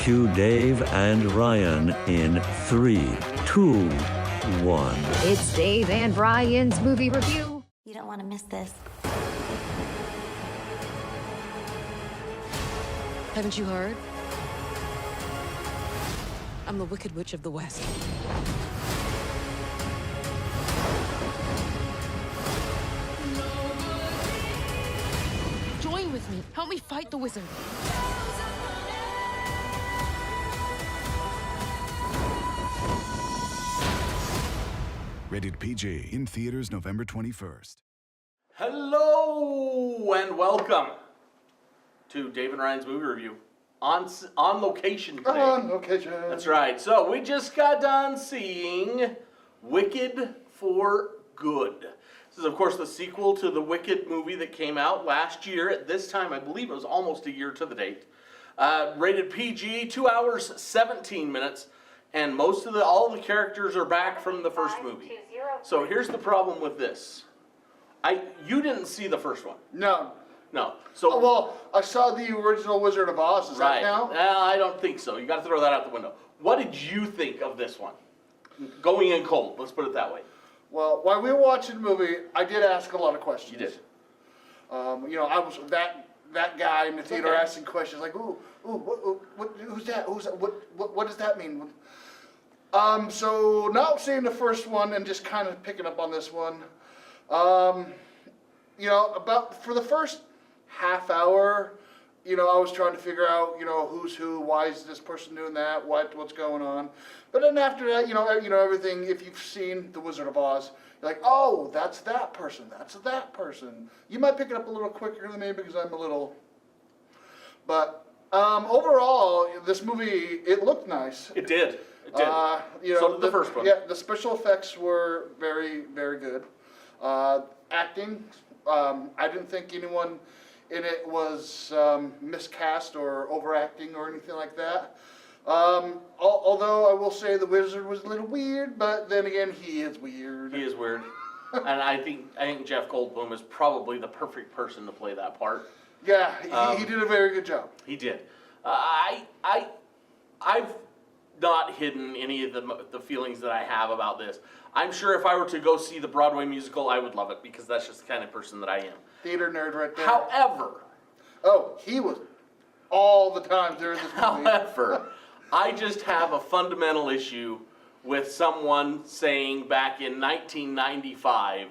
Cue Dave and Ryan in 3, 2, 1. It's Dave and Ryan's movie review. You don't want to miss this. Haven't you heard? I'm the Wicked Witch of the West. Join with me. Help me fight the wizard. Rated PG in theaters November 21st. Hello and welcome to Dave and Ryan's movie review on location today. On location. That's right. So we just got done seeing Wicked for Good. This is, of course, the sequel to the Wicked movie that came out last year. At this time, I believe it was almost a year to the date. Rated PG, 2 hours, 17 minutes. And all the characters are back from the first movie. So here's the problem with this. You didn't see the first one. No. No. So Well, I saw the original Wizard of Oz. Does that right. count? I don't think so. You got to throw that out the window. What did you think of this one? Going in cold. Let's put it that way. Well, while we were watching the movie, I did ask a lot of questions. You did. I was that guy in the theater okay. asking questions like, who's that? What does that mean? So now seeing the first one and just kind of picking up on this one, about for the first half hour, I was trying to figure out, who's who, why is this person doing that, what's going on. But then after that, everything, if you've seen The Wizard of Oz, you're like, oh, that's that person, that's that person. You might pick it up a little quicker than me because I'm a little, but overall, this movie, it looked nice. It did. It did. So did the first one. Yeah, the special effects were very, very good. Acting, I didn't think anyone in it was miscast or overacting or anything like that. Although I will say the wizard was a little weird, but then again, he is weird. He is weird. And I think Jeff Goldblum is probably the perfect person to play that part. Yeah, he did a very good job. He did. I've not hidden any of the feelings that I have about this. I'm sure if I were to go see the Broadway musical, I would love it because that's just the kind of person that I am. Theater nerd right there. However, he was all the time during this movie. However, I just have a fundamental issue with someone saying back in 1995,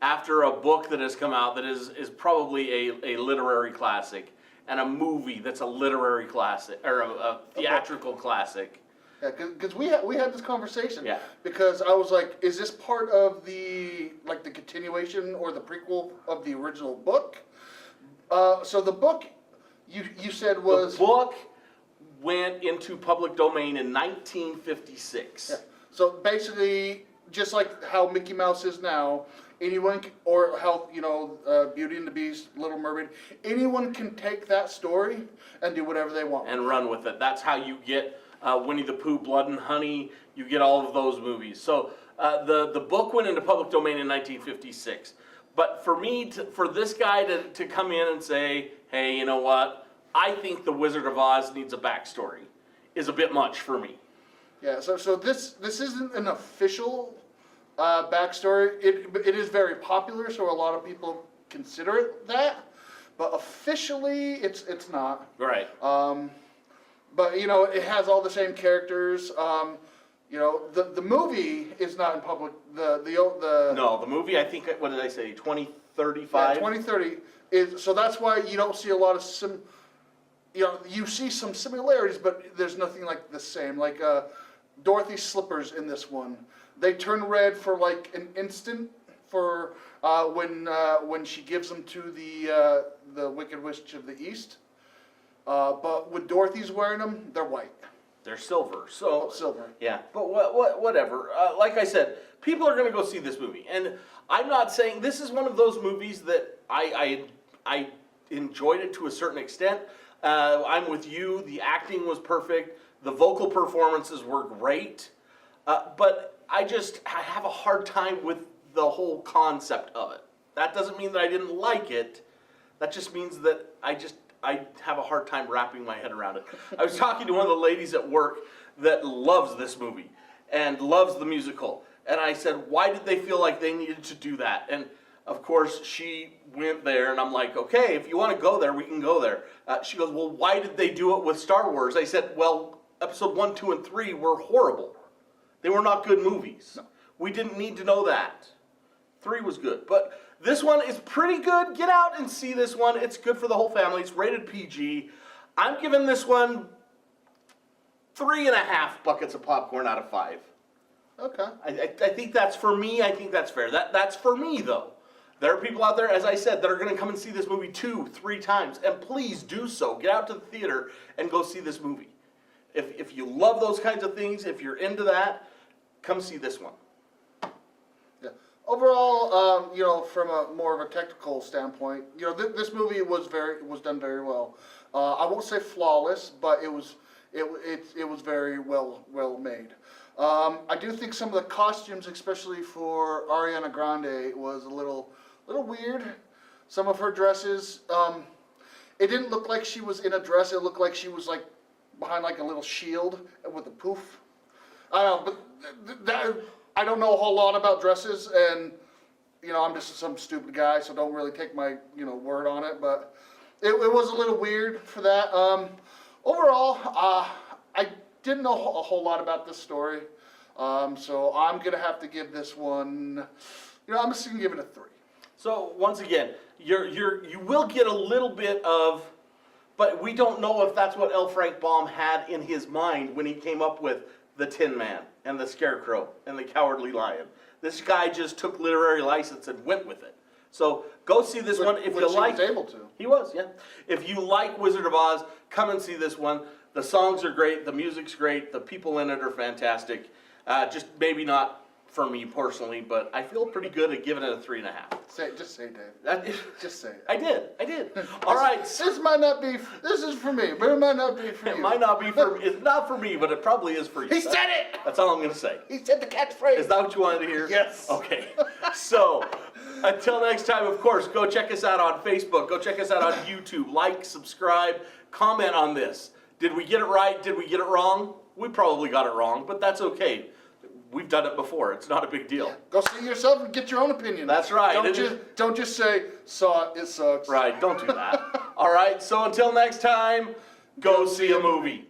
after a book that has come out that is probably a literary classic, and a movie that's a literary classic, or a theatrical classic. Yeah, because we had this conversation. Yeah. Because I was like, is this part of the continuation or the prequel of the original book? So the book, you said was... The book went into public domain in 1956. Yeah. So basically, just like how Mickey Mouse is now, anyone, or how, Beauty and the Beast, Little Mermaid, anyone can take that story and do whatever they want. And run with it. That's how you get Winnie the Pooh, Blood and Honey. You get all of those movies. So the book went into public domain in 1956. But for me, for this guy to come in and say, hey, you know what? I think The Wizard of Oz needs a backstory is a bit much for me. Yeah, so this isn't an official backstory. It is very popular, so a lot of people consider it that. But officially, it's not. Right. But it has all the same characters. The movie is not in public. No, the movie, I think, what did I say, 2035? 2030 is, so that's why you don't see a lot of you see some similarities, but there's nothing like the same. Like Dorothy's slippers in this one, they turn red for like an instant for when she gives them to the Wicked Witch of the East. But when Dorothy's wearing them, they're white. They're silver. So silver. Yeah, but whatever. Like I said, people are going to go see this movie, and I'm not saying this is one of those movies that I enjoyed it to a certain extent. I'm with you. The acting was perfect. The vocal performances were great, but I have a hard time with the whole concept of it. That doesn't mean that I didn't like it. That just means that I have a hard time wrapping my head around it. I was talking to one of the ladies at work that loves this movie and loves the musical. And I said, why did they feel like they needed to do that? And of course, she went there, and I'm like, okay, if you want to go there, we can go there. She goes, well, why did they do it with Star Wars? I said, well, episode 1, 2, and 3 were horrible. They were not good movies. No. We didn't need to know that. 3 was good. But this one is pretty good. Get out and see this one. It's good for the whole family. It's rated PG. I'm giving this one 3.5 buckets of popcorn out of 5. Okay. I think that's for me. I think that's fair. That's for me, though. There are people out there, as I said, that are going to come and see this movie 2, 3 times. And please do so. Get out to the theater and go see this movie. If you love those kinds of things, if you're into that, come see this one. Yeah. Overall, you know, from a more of a technical standpoint, you know, this movie was done very well. I won't say flawless, but it was very well made. I do think some of the costumes, especially for Ariana Grande, was a little weird. Some of her dresses, it didn't look like she was in a dress. It looked like she was like behind like a little shield with a poof. I don't know, but I don't know a whole lot about dresses, and you know, I'm just some stupid guy, so don't really take my word on it. But it was a little weird for that. Overall, I didn't know a whole lot about this story, so I'm gonna have to give this one. I'm just gonna give it a 3. So once again, you will get a little bit of, but we don't know if that's what L. Frank Baum had in his mind when he came up with the Tin Man and the Scarecrow and the Cowardly Lion. This guy just took literary license and went with it. So go see this one if you like. He was able to. He was, yeah. If you like Wizard of Oz, come and see this one. The songs are great, the music's great, the people in it are fantastic. Just maybe not for me personally, but I feel pretty good at giving it a 3.5. Just say, Dave. Just say it. I did. All right. This might not be. This is for me, but it might not be for you. It might not be for. It's not for me, but it probably is for you. He said it. That's all I'm gonna say. He said the catchphrase. Is that what you wanted to hear? Yes. Okay. So, until next time, of course, go check us out on Facebook. Go check us out on YouTube. Like, subscribe, comment on this. Did we get it right? Did we get it wrong? We probably got it wrong, but that's okay. We've done it before. It's not a big deal. Go see yourself and get your own opinion. That's right. Don't just say, saw it, it sucks. Right, don't do that. All right, so until next time, go see a movie.